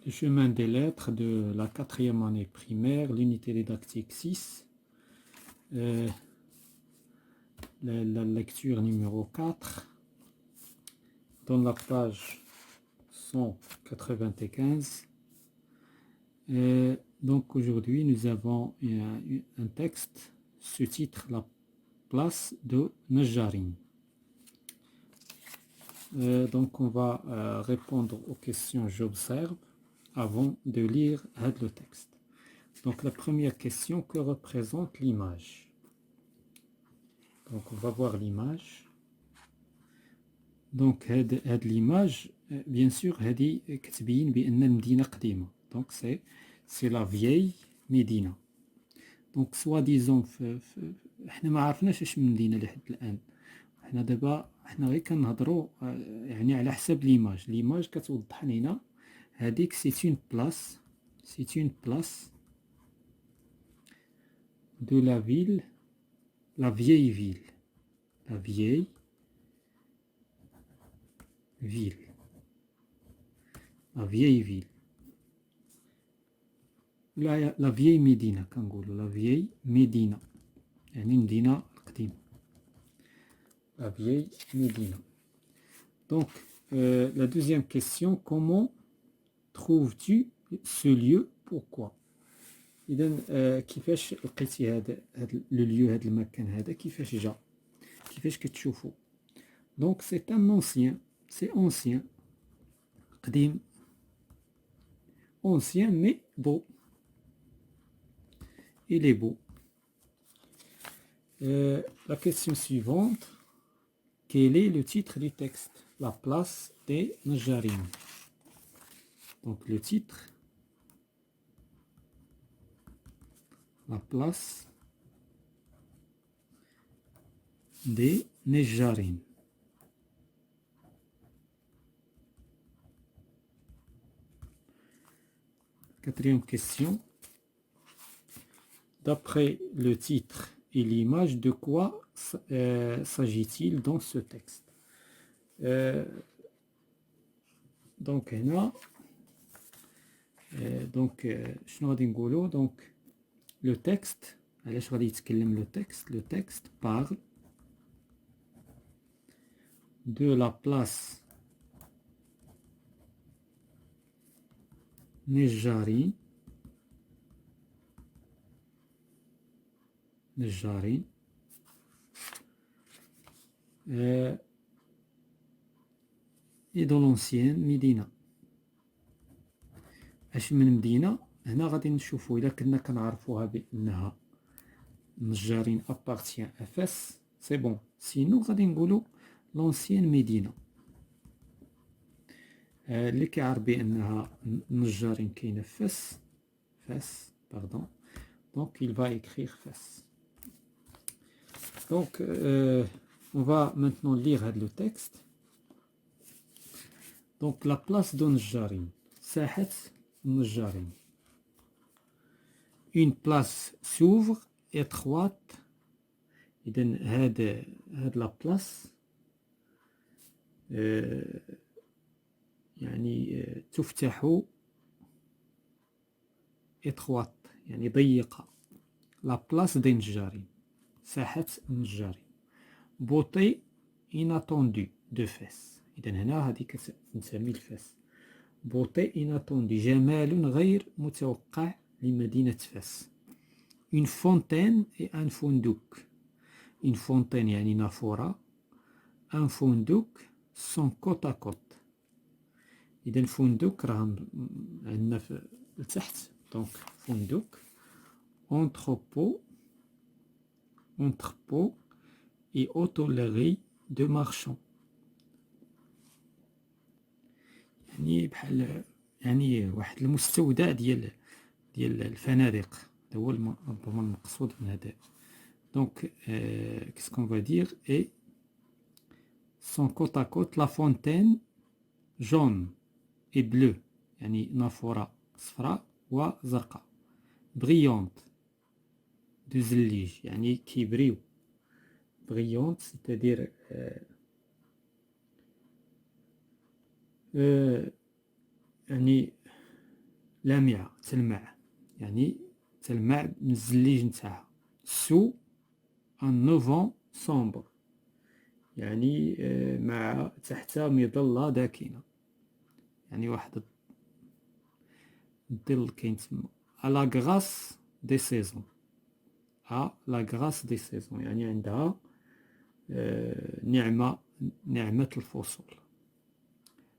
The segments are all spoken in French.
Le chemin des lettres de la 4e année primaire, l'unité didactique 6, la lecture numéro 4, dans la page 195. Donc aujourd'hui, nous avons un texte, ce titre, la place de Najarin. Donc on va répondre aux questions j'observe avant de lire le texte. Donc la première question, que représente l'image? Donc on va voir l'image. Donc l'image, bien sûr, donc c'est la vieille Médina. Donc soi-disant احنا ما عرفناش اش من مدينة لحد الآن. احنا دابا غير كنهضروا يعني على حسب ليماج كتوضح لنا هذيك سي اون بلاس de la ville, la vieille ville, la vieille ville, la vieille Médina كنقولوا la vieille Médina يعني مدينة القديمة, la vieille Médina. Donc la deuxième question, comment trouves-tu ce lieu, pourquoi? إذا كيفاش لقيتي هذا لو ليو, هذا المكان هذا كيفاش جا, كيفاش كتشوفو؟ Donc c'est un ancien, c'est ancien, قديم, ancien mais beau, il est beau. La question suivante, quel est le titre du texte? La place des Najarin. Donc le titre, la place des Najarin. Quatrième question, d'après le titre et l'image, de quoi s'agit-il dans ce texte? Donc هنا donc شنو غادي نقولوا؟ donc le texte, علاش غادي يتكلم le texte parle de la place Najarin et dans l'ancienne Médina. اش من مدينة هنا غادي نشوفوا إلا كنا كنعرفوها بأنها نجارين appartient à Fès, c'est bon. Sinon غادي نقولوا l'ancienne Médina. اللي كيعرف بأنها نجارين كاينة في Fès, pardon, donc il va écrire Fès. Donc on va maintenant lire le texte. Donc la place de Najarin, ساحة Najarin. Une place s'ouvre étroite. إذن هاد la place يعني تفتح étroite يعني ضيقة. La place de Najarin, ساحة Najarin. Beauté inattendue de Fès. إذن هنا هذه كنسمي الفاس. Beauté inattendue, جمال غير متوقع لمدينة فاس. Une fontaine et un fonduk. Une fontaine يعني نافورة, un fonduk sont côte à côte. إذن فندق راه عندنا لتحت, donc فندق, entrepôt et hôtellerie de marchands. يعني بحال يعني واحد المستودع ديال الفنادق, هذا هو ربما المقصود من هذا. Donc qu'est-ce qu'on va dire? Et sont côte à côte la fontaine jaune et bleue, يعني نافورة صفراء وزرقاء, brillante de زليج يعني كيبريو, brillante c'est-à-dire يعني لامعة تلمع يعني تلمع من الزليج نتاعها. سو ان نوفون سومبر يعني مع تحت مظلة داكنة يعني واحد الظل كاين تما. à la grâce des saisons à la grâce des saisons يعني عندها نعمة الفصول.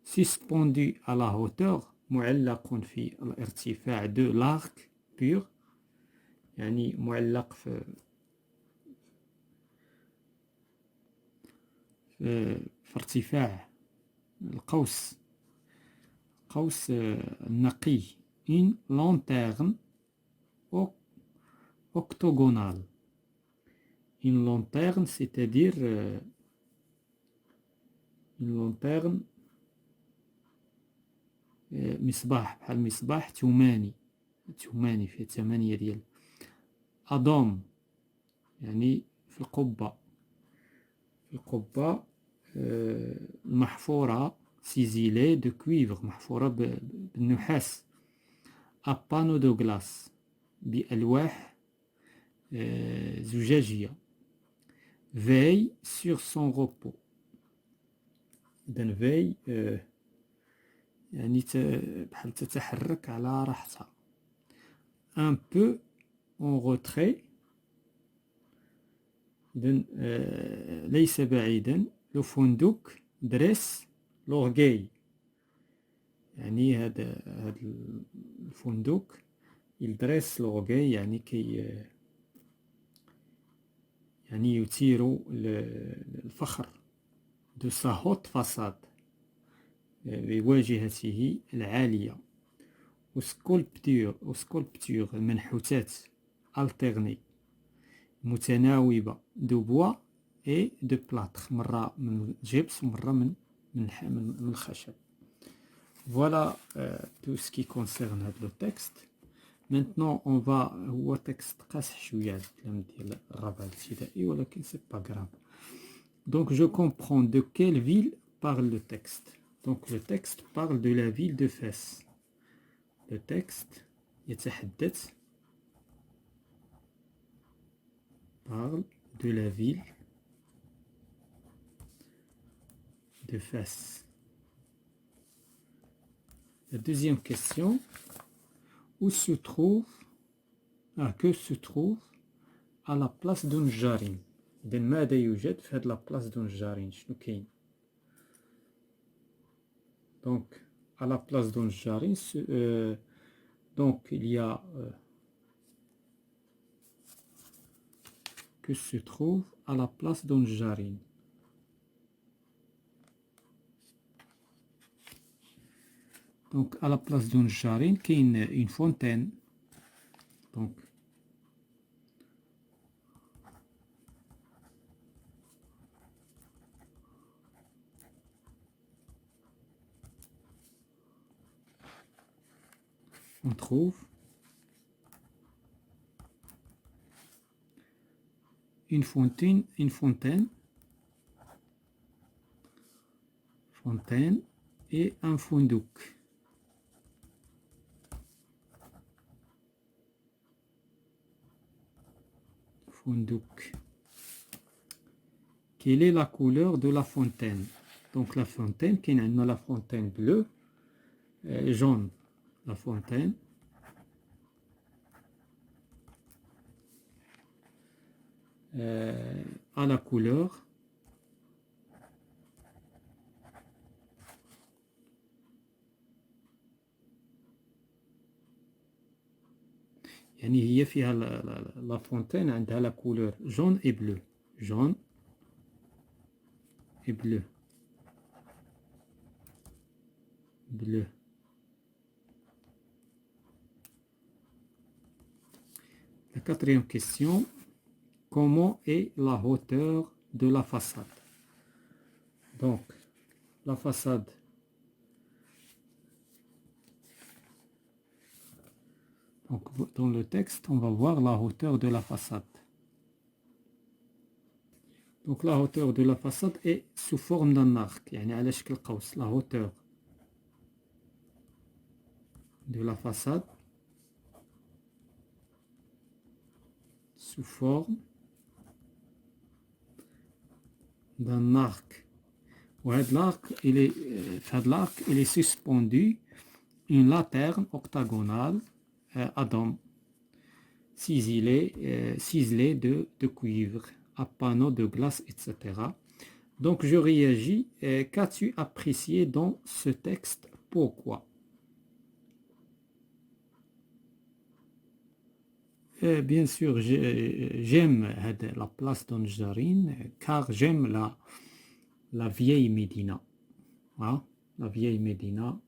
suspendu à la hauteur معلق في الارتفاع de l'arc pur يعني معلق في ارتفاع القوس النقي. une lanterne octogonale. une lanterne c'est-à-dire une lanterne مصباح بحال مصباح ثماني فيه 8 ديال أضام يعني في القبة محفورة سيزيلي دو كويفر محفورة بالنحاس. أبانو دو غلاس بألواح زجاجية. veille sur son repos إذن veille يعني بحال تتحرك على راحتها. un peu en retrait إذن ليس بعيدا. لو فندق دريس لورغي يعني هذا الفندق يدريس لورغي يعني يعني يثير الفخر. دو سا هوت فاساد بواجهته العالية. وسكولبتور منحوتات الترني متناوبة. دو بوا اي دو بلاطر مرة من جبس ومرة من الخشب. Voilà tout ce qui concerne le texte. Maintenant on va هو texte قاصح شوية الكلام ديال الرابعة الابتدائي ولكن c'est pas grave. Donc je comprends de quelle ville parle le texte. Donc le texte parle de la ville de Fès. Le texte يتحدث parle de la ville de Fès. La deuxième question, où se trouve que se trouve à la place d'Unjarin. إذن ماذا يوجد في هذه la place d'Unjarin شنو كاين. Donc à la place d'Unjarin donc il y a que se trouve à la place d'Unjarin. Donc à la place d'Unjarin كاين une fontaine. Donc on trouve une fontaine et un fondouk. Quelle est la couleur de la fontaine? Donc la fontaine, qui est la fontaine bleue, jaune. La fontaine à la couleur يعني هي فيها la fontaine عندها la couleur jaune et bleu. jaune et bleu. La quatrième question, comment est la hauteur de la façade? Donc la façade donc dans le texte on va voir la hauteur de la façade. Donc la hauteur de la façade est sous forme d'un arc يعني على شكل قوس. La hauteur de la façade sous forme d'un arc. L'arc, il est suspendu une lanterne octagonale à dôme ciselée de cuivre, à panneaux de glace, etc. Donc je réagis. Qu'as-tu apprécié dans ce texte? Pourquoi? Bien sûr, j'aime la place d'Anjarine car j'aime la vieille Médina. Hein? La vieille Médina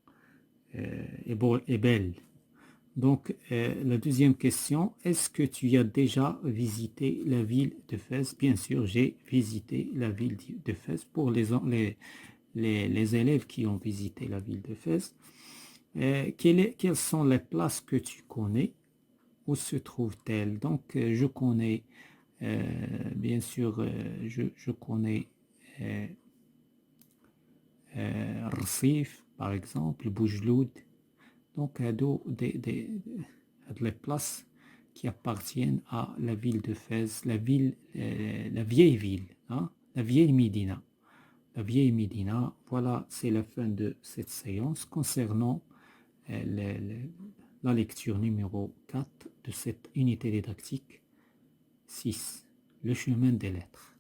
est belle. Donc, la deuxième question, est-ce que tu as déjà visité la ville de Fès? Bien sûr, j'ai visité la ville de Fès. Pour les élèves qui ont visité la ville de Fès, quelles sont les places que tu connais? Où se trouve-t-elle? Donc, je connais, bien sûr, je connais Rcif, par exemple, Boujloud. Donc, les places qui appartiennent à la ville de Fès, la vieille ville, hein, la vieille Médina. La vieille Médina, voilà, c'est la fin de cette séance concernant la lecture numéro 4 de cette unité didactique 6, le chemin des lettres.